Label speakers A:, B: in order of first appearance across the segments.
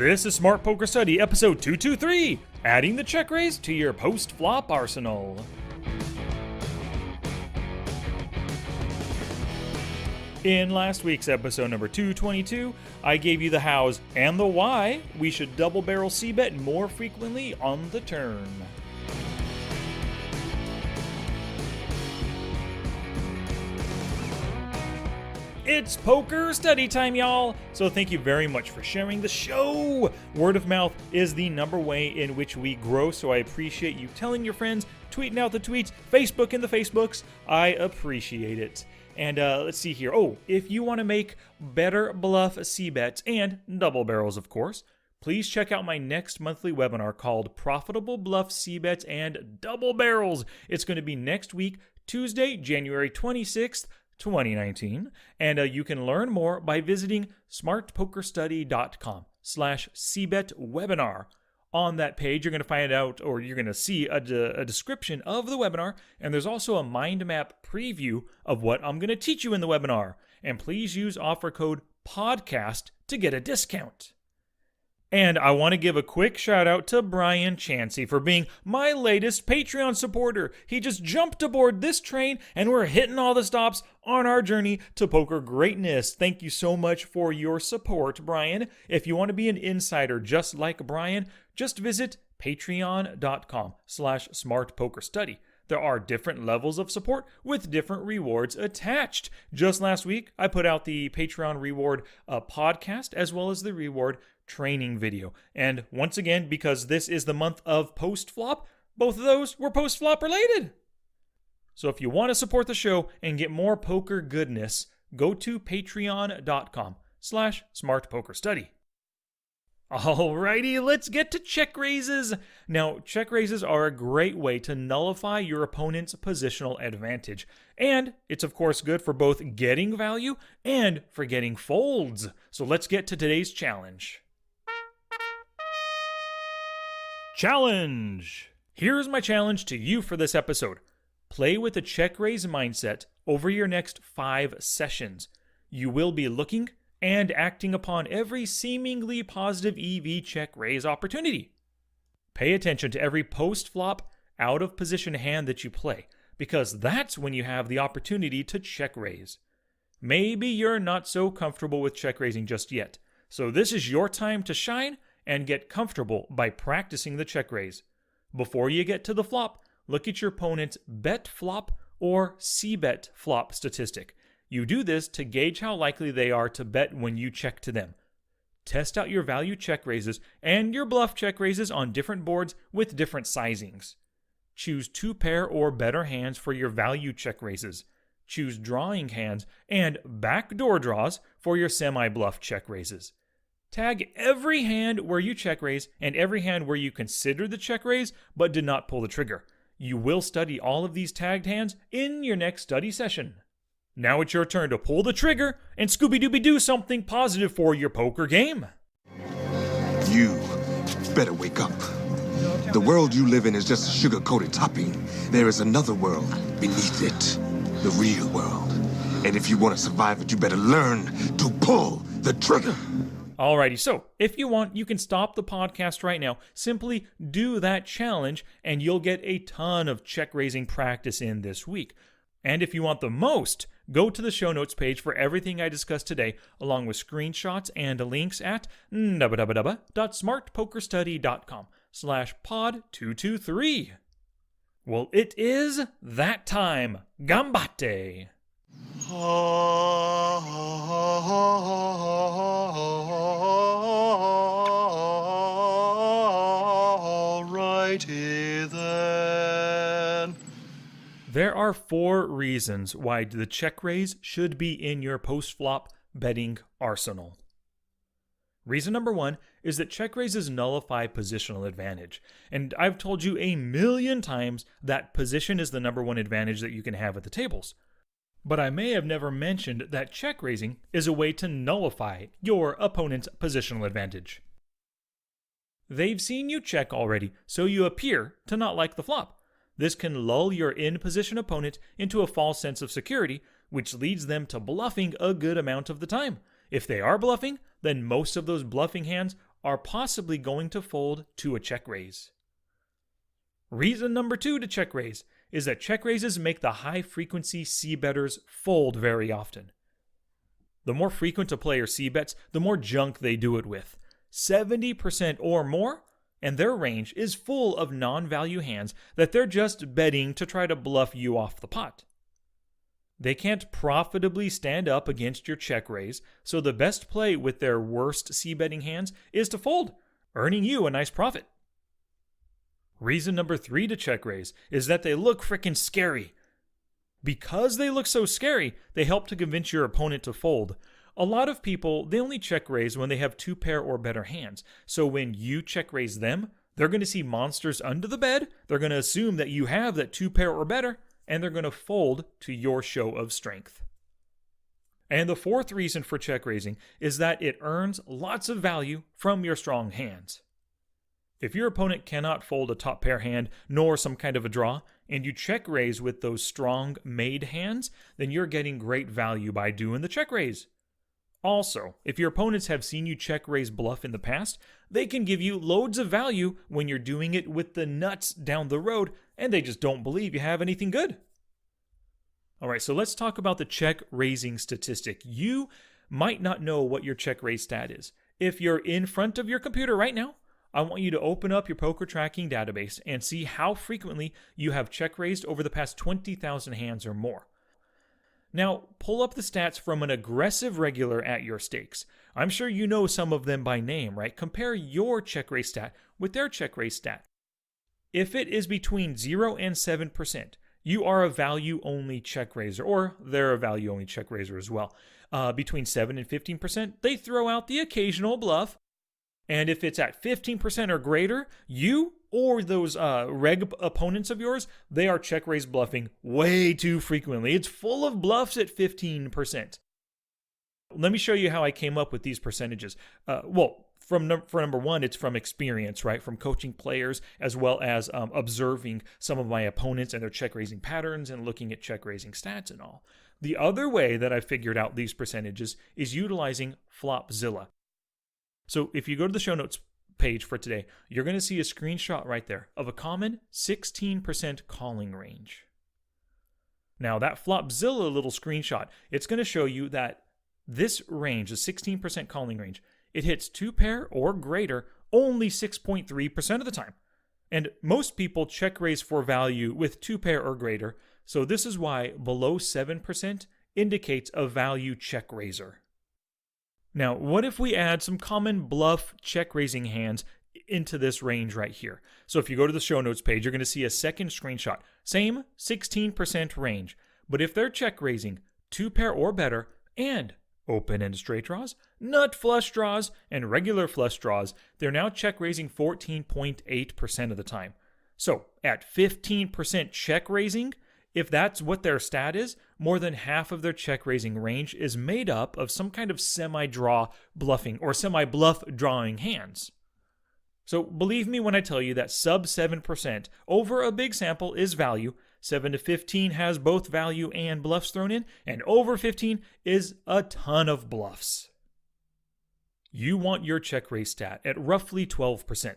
A: This is Smart Poker Study, episode 223, adding the check raise to your post-flop arsenal. In last week's episode number 222, I gave you the hows and the why we should double barrel c-bet more frequently on the turn. It's poker study time, y'all! So thank you very much for sharing the show! Word of mouth is the number way in which we grow, so I appreciate you telling your friends, tweeting out the tweets, Facebook in the Facebooks. I appreciate it. And let's see here. Oh, if you want to make better bluff c-bets and double barrels, of course, please check out my next monthly webinar called Profitable Bluff C-Bets and Double Barrels. It's going to be next week, Tuesday, January 26th, 2019, and you can learn more by visiting smartpokerstudy.com/cbetwebinar. On that page, you're going to find out, or you're going to see a description of the webinar, and there's also a mind map preview of what I'm going to teach you in the webinar. And please use offer code PODCAST to get a discount. And I want to give a quick shout out to Brian Chansey for being my latest Patreon supporter. He just jumped aboard this train and we're hitting all the stops on our journey to poker greatness. Thank you so much for your support, Brian. If you want to be an insider just like Brian, just visit patreon.com/smartpokerstudy. There are different levels of support with different rewards attached. Just last week, I put out the Patreon reward podcast as well as the reward training video. And once again, because this is the month of post-flop, both of those were post-flop related. So if you want to support the show and get more poker goodness, go to patreon.com/smartpokerstudy. Alrighty, let's get to check raises. Now, check raises are a great way to nullify your opponent's positional advantage. And it's of course good for both getting value and for getting folds. So let's get to today's challenge. Challenge! Here's my challenge to you for this episode. Play with a check raise mindset over your next 5 sessions. You will be looking and acting upon every seemingly positive EV check raise opportunity. Pay attention to every post-flop out of position hand that you play, because that's when you have the opportunity to check raise. Maybe you're not so comfortable with check raising just yet, so this is your time to shine and get comfortable by practicing the check raise. Before you get to the flop, look at your opponent's bet flop or c-bet flop statistic. You do this to gauge how likely they are to bet when you check to them. Test out your value check raises and your bluff check raises on different boards with different sizings. Choose 2 pair or better hands for your value check raises. Choose drawing hands and backdoor draws for your semi-bluff check raises. Tag every hand where you check raise and every hand where you considered the check raise but did not pull the trigger. You will study all of these tagged hands in your next study session. Now it's your turn to pull the trigger and Scooby-Dooby-Doo something positive for your poker game.
B: You better wake up. The world you live in is just a sugar-coated topping. There is another world beneath it, the real world. And if you want to survive it, you better learn to pull the trigger.
A: Alrighty, so if you want, you can stop the podcast right now. Simply do that challenge and you'll get a ton of check raising practice in this week. And if you want the most, go to the show notes page for everything I discussed today, along with screenshots and links at www.smartpokerstudy.com/pod223. Well, it is that time. Gambate!
C: Alrighty then.
A: There are 4 reasons why the check raise should be in your post-flop betting arsenal. Reason number 1 is that check raises nullify positional advantage. And I've told you a million times that position is the number 1 advantage that you can have at the tables. But I may have never mentioned that check raising is a way to nullify your opponent's positional advantage. They've seen you check already, so you appear to not like the flop. This can lull your in-position opponent into a false sense of security, which leads them to bluffing a good amount of the time. If they are bluffing, then most of those bluffing hands are possibly going to fold to a check raise. Reason number 2 to check raise is that check raises make the high-frequency c-betters fold very often. The more frequent a player c-bets, the more junk they do it with. 70% or more, and their range is full of non-value hands that they're just betting to try to bluff you off the pot. They can't profitably stand up against your check raise, so the best play with their worst c-betting hands is to fold, earning you a nice profit. Reason number 3 to check raise is that they look frickin' scary. Because they look so scary, they help to convince your opponent to fold. A lot of people, they only check raise when they have 2 pair or better hands. So when you check raise them, they're going to see monsters under the bed, they're going to assume that you have that 2 pair or better, and they're going to fold to your show of strength. And the 4th reason for check raising is that it earns lots of value from your strong hands. If your opponent cannot fold a top pair hand nor some kind of a draw, and you check raise with those strong made hands, then you're getting great value by doing the check raise. Also, if your opponents have seen you check raise bluff in the past, they can give you loads of value when you're doing it with the nuts down the road, and they just don't believe you have anything good. Alright, so let's talk about the check raising statistic. You might not know what your check raise stat is. If you're in front of your computer right now, I want you to open up your poker tracking database and see how frequently you have check raised over the past 20,000 hands or more. Now, pull up the stats from an aggressive regular at your stakes. I'm sure you know some of them by name, right? Compare your check raise stat with their check raise stat. If it is between 0 and 7%, you are a value-only check raiser, or they're a value-only check raiser as well. Between 7 and 15%, they throw out the occasional bluff. And if it's at 15% or greater, you or those reg opponents of yours, they are check raise bluffing way too frequently. It's full of bluffs at 15%. Let me show you how I came up with these percentages. For number 1, it's from experience, right? From coaching players, as well as observing some of my opponents and their check raising patterns and looking at check raising stats and all. The other way that I figured out these percentages is utilizing Flopzilla. So if you go to the show notes page for today, you're going to see a screenshot right there of a common 16% calling range. Now that Flopzilla little screenshot, it's going to show you that this range, the 16% calling range, it hits 2 pair or greater only 6.3% of the time. And most people check raise for value with 2 pair or greater, so this is why below 7% indicates a value check raiser. Now, what if we add some common bluff check raising hands into this range right here? So if you go to the show notes page, you're going to see a second screenshot. Same 16% range, but if they're check raising 2 pair or better and open and straight draws, nut flush draws, and regular flush draws, they're now check raising 14.8% of the time. So at 15% check raising, if that's what their stat is, more than half of their check raising range is made up of some kind of semi-draw bluffing or semi-bluff drawing hands. So believe me when I tell you that sub 7% over a big sample is value, 7 to 15 has both value and bluffs thrown in, and over 15 is a ton of bluffs. You want your check raise stat at roughly 12%.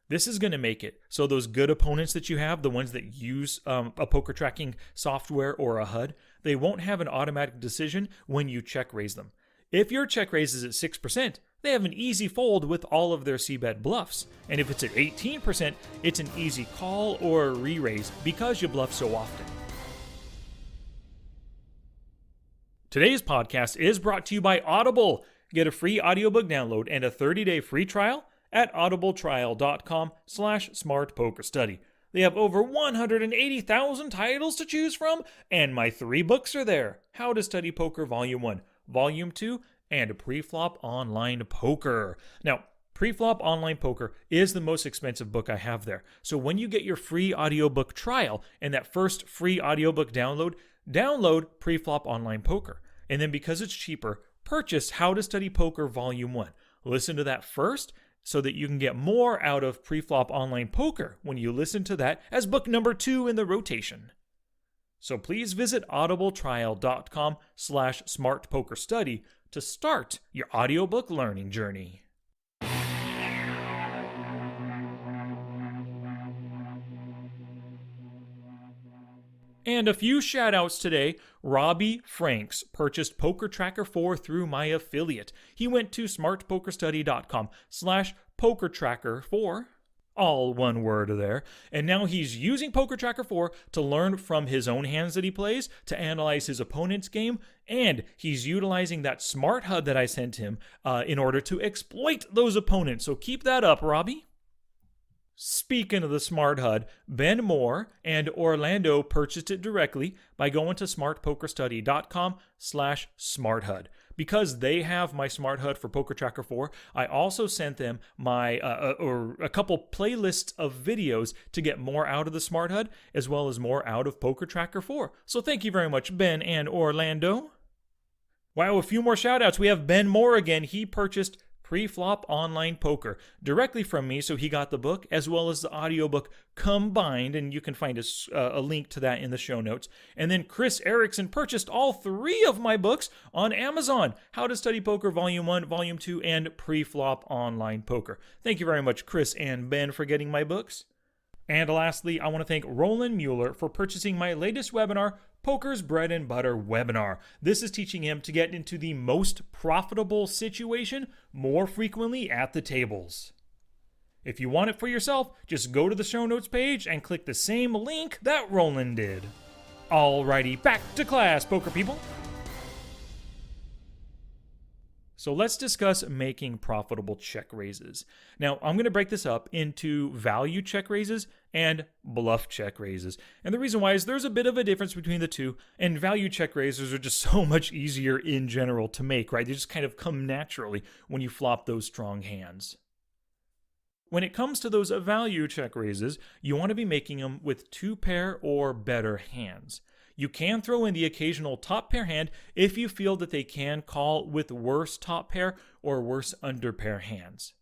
A: This is going to make it so those good opponents that you have, the ones that use a poker tracking software or a HUD, they won't have an automatic decision when you check raise them. If your check raise is at 6%, they have an easy fold with all of their c-bet bluffs. And if it's at 18%, it's an easy call or a re-raise because you bluff so often. Today's podcast is brought to you by Audible. Get a free audiobook download and a 30-day free trial at audibletrial.com/smartpokerstudy. They have over 180,000 titles to choose from, and my 3 books are there: How to Study Poker Volume 1, Volume 2, and Preflop Online Poker. Now, Preflop Online Poker is the most expensive book I have there. So when you get your free audiobook trial and that first free audiobook download Preflop Online Poker. And then because it's cheaper, purchase How to Study Poker Volume 1. Listen to that first so that you can get more out of Preflop Online Poker when you listen to that as book number 2 in the rotation. So please visit audibletrial.com/smartpokerstudy to start your audiobook learning journey. And a few shoutouts today. Robbie Franks purchased Poker Tracker 4 through my affiliate. He went to smartpokerstudy.com/pokertracker4, all one word there, and now he's using Poker Tracker 4 to learn from his own hands that he plays, to analyze his opponent's game, and he's utilizing that smart HUD that I sent him in order to exploit those opponents. So keep that up, Robbie. Speaking of the Smart HUD, Ben Moore and Orlando purchased it directly by going to smartpokerstudy.com/smarthud. Because they have my Smart HUD for Poker Tracker 4, I also sent them my a couple playlists of videos to get more out of the Smart HUD, as well as more out of Poker Tracker 4. So thank you very much, Ben and Orlando. Wow, a few more shout-outs. We have Ben Moore again. He purchased Pre-Flop Online Poker directly from me, so he got the book as well as the audiobook combined, and you can find a link to that in the show notes. And then Chris Erickson purchased all 3 of my books on Amazon: How to Study Poker Volume 1, Volume 2, and Pre-Flop Online Poker. Thank you very much, Chris and Ben, for getting my books. And lastly, I want to thank Roland Mueller for purchasing my latest webinar, Poker's Bread and Butter webinar. This is teaching him to get into the most profitable situation more frequently at the tables. If you want it for yourself, just go to the show notes page and click the same link that Roland did. Alrighty, back to class, poker people. So let's discuss making profitable check raises. Now, I'm going to break this up into value check raises and bluff check raises. And the reason why is there's a bit of a difference between the two, and value check raises are just so much easier in general to make, right? They just kind of come naturally when you flop those strong hands. When it comes to those value check raises, you want to be making them with 2-pair or better hands. You can throw in the occasional top pair hand if you feel that they can call with worse top pair or worse under pair hands.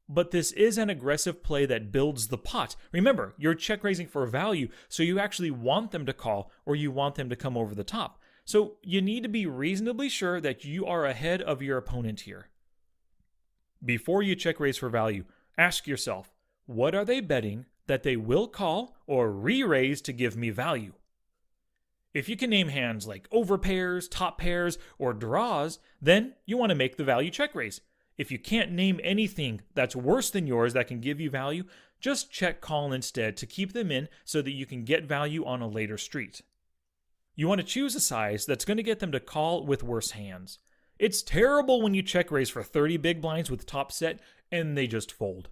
A: But this is an aggressive play that builds the pot. Remember, you're check raising for value, so you actually want them to call or you want them to come over the top. So you need to be reasonably sure that you are ahead of your opponent here. Before you check raise for value, ask yourself, what are they betting that they will call or re-raise to give me value? If you can name hands like overpairs, top pairs, or draws, then you want to make the value check raise. If you can't name anything that's worse than yours that can give you value, just check call instead to keep them in so that you can get value on a later street. You want to choose a size that's going to get them to call with worse hands. It's terrible when you check raise for 30 big blinds with top set and they just fold.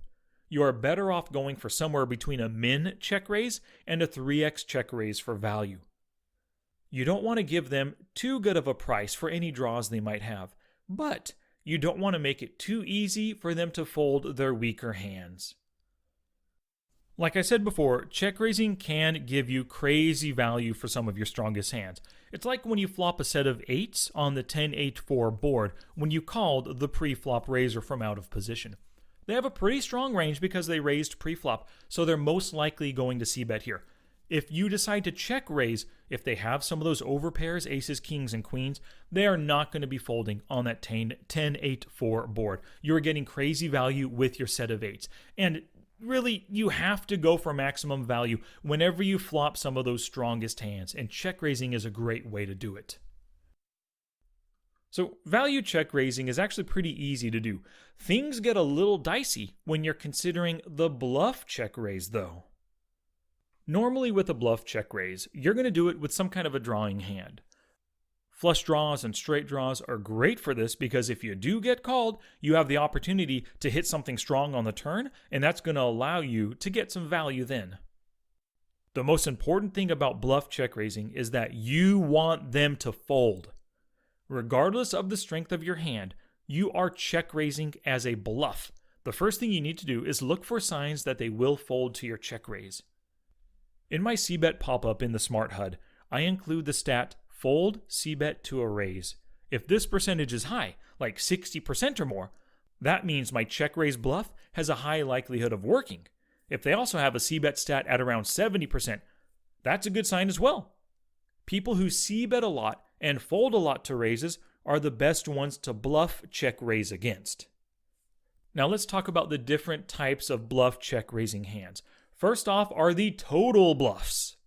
A: You are better off going for somewhere between a min check raise and a 3x check raise for value. You don't want to give them too good of a price for any draws they might have, but you don't want to make it too easy for them to fold their weaker hands. Like I said before, check raising can give you crazy value for some of your strongest hands. It's like when you flop a set of 8s on the 10-8-4 board when you called the pre-flop raiser from out of position. They have a pretty strong range because they raised pre-flop, so they're most likely going to c-bet here. If you decide to check raise, if they have some of those overpairs, aces, kings, and queens, they are not going to be folding on that 10-8-4 board. You're getting crazy value with your set of 8s. And really, you have to go for maximum value whenever you flop some of those strongest hands, and check raising is a great way to do it. So value check raising is actually pretty easy to do. Things get a little dicey when you're considering the bluff check raise, though. Normally with a bluff check raise, you're going to do it with some kind of a drawing hand. Flush draws and straight draws are great for this because if you do get called, you have the opportunity to hit something strong on the turn, and that's going to allow you to get some value then. The most important thing about bluff check raising is that you want them to fold. Regardless of the strength of your hand, you are check raising as a bluff. The first thing you need to do is look for signs that they will fold to your check raise. In my c-bet pop-up in the Smart HUD, I include the stat fold c-bet to a raise. If this percentage is high, like 60% or more, that means my check raise bluff has a high likelihood of working. If they also have a c-bet stat at around 70%, that's a good sign as well. People who c-bet a lot and fold a lot to raises are the best ones to bluff check raise against. Now let's talk about the different types of bluff check raising hands. First off are the total bluffs.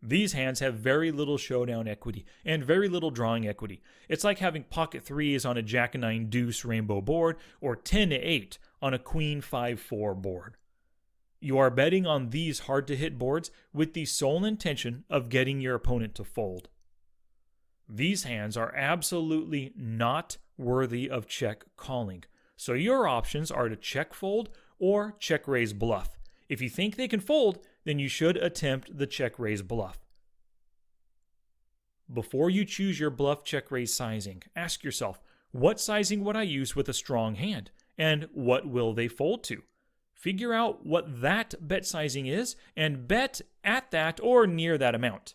A: These hands have very little showdown equity and very little drawing equity. It's like having pocket threes on a Jack-9 deuce rainbow board or 10-8 on a Queen 5-4 board. You are betting on these hard-to-hit boards with the sole intention of getting your opponent to fold. These hands are absolutely not worthy of check calling, so your options are to check fold or check raise bluff. If you think they can fold, then you should attempt the check raise bluff. Before you choose your bluff check raise sizing, ask yourself, what sizing would I use with a strong hand, and what will they fold to? Figure out what that bet sizing is and bet at that or near that amount.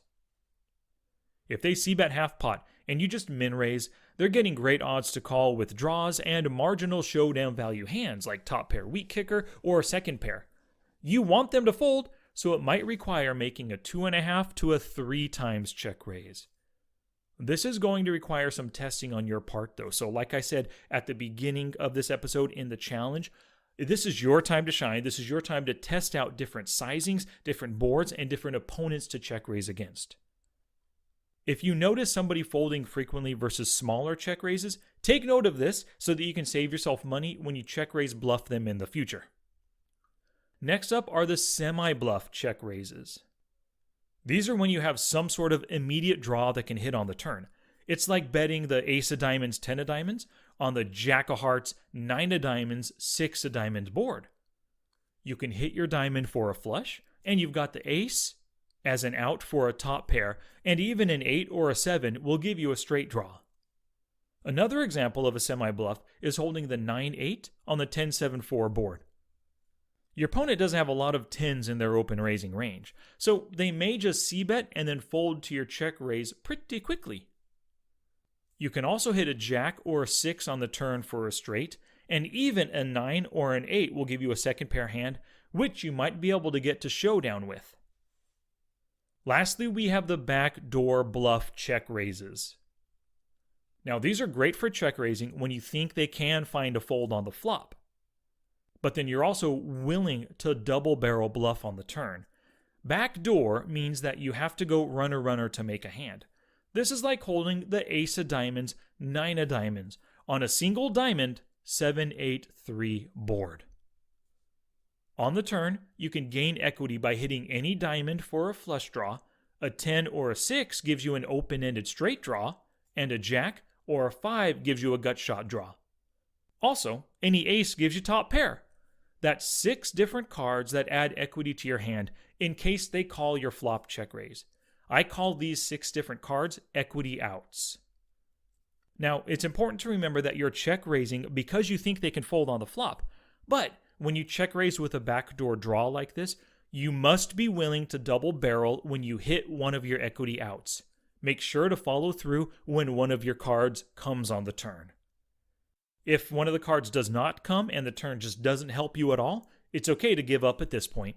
A: If they c-bet half pot and you just min raise, they're getting great odds to call with draws and marginal showdown value hands like top pair weak kicker or second pair. You want them to fold, so it might require making a 2.5 to a 3 times check raise. This is going to require some testing on your part though, so like I said at the beginning of this episode in the challenge, this is your time to shine. This is your time to test out different sizings, different boards, and different opponents to check raise against. If you notice somebody folding frequently versus smaller check raises, take note of this so that you can save yourself money when you check raise bluff them in the future. Next up are the semi-bluff check raises. These are when you have some sort of immediate draw that can hit on the turn. It's like betting the ace of diamonds, 10 of diamonds on the jack of hearts, 9 of diamonds, 6 of diamonds board. You can hit your diamond for a flush, and you've got the ace as an out for a top pair, and even an 8 or a 7 will give you a straight draw. Another example of a semi-bluff is holding the 9-8 on the 10-7-4 board. Your opponent doesn't have a lot of 10s in their open raising range, so they may just c-bet and then fold to your check raise pretty quickly. You can also hit a jack or a 6 on the turn for a straight, and even a 9 or an 8 will give you a second pair hand, which you might be able to get to showdown with. Lastly, we have the backdoor bluff check raises. Now, these are great for check raising when you think they can find a fold on the flop. But then you're also willing to double barrel bluff on the turn. Backdoor means that you have to go runner-runner to make a hand. This is like holding the ace of diamonds, 9 of diamonds on a single diamond 7-8-3 board. On the turn, you can gain equity by hitting any diamond for a flush draw, a 10 or a 6 gives you an open-ended straight draw, and a jack or a 5 gives you a gut shot draw. Also, any ace gives you top pair. That's 6 different cards that add equity to your hand in case they call your flop check raise. I call these 6 different cards equity outs. Now, it's important to remember that you're check raising because you think they can fold on the flop, but when you check raise with a backdoor draw like this, you must be willing to double barrel when you hit one of your equity outs. Make sure to follow through when one of your cards comes on the turn. If one of the cards does not come and the turn just doesn't help you at all, it's okay to give up at this point.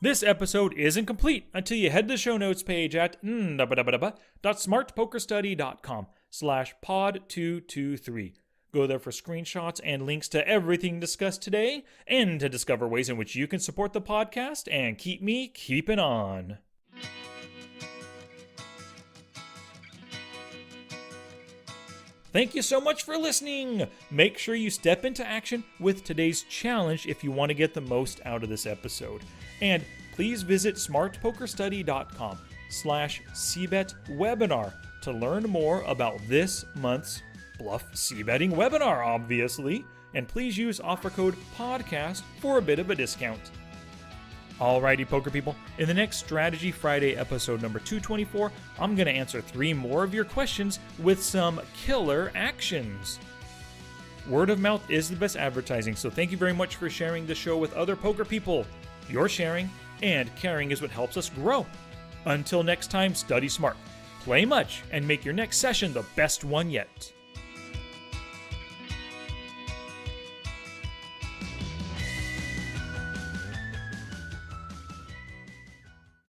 A: This episode isn't complete until you head to the show notes page at smartpokerstudy.com/pod223. Go there for screenshots and links to everything discussed today and to discover ways in which you can support the podcast and keep me keeping on. Thank you so much for listening. Make sure you step into action with today's challenge if you want to get the most out of this episode. And please visit smartpokerstudy.com/cbet webinar to learn more about this month's Bluff C-betting webinar, obviously. And please use offer code PODCAST for a bit of a discount. Alrighty, poker people. In the next Strategy Friday episode number 224, I'm going to answer 3 more of your questions with some killer actions. Word of mouth is the best advertising, so thank you very much for sharing the show with other poker people. Your sharing and caring is what helps us grow. Until next time, study smart, play much, and make your next session the best one yet.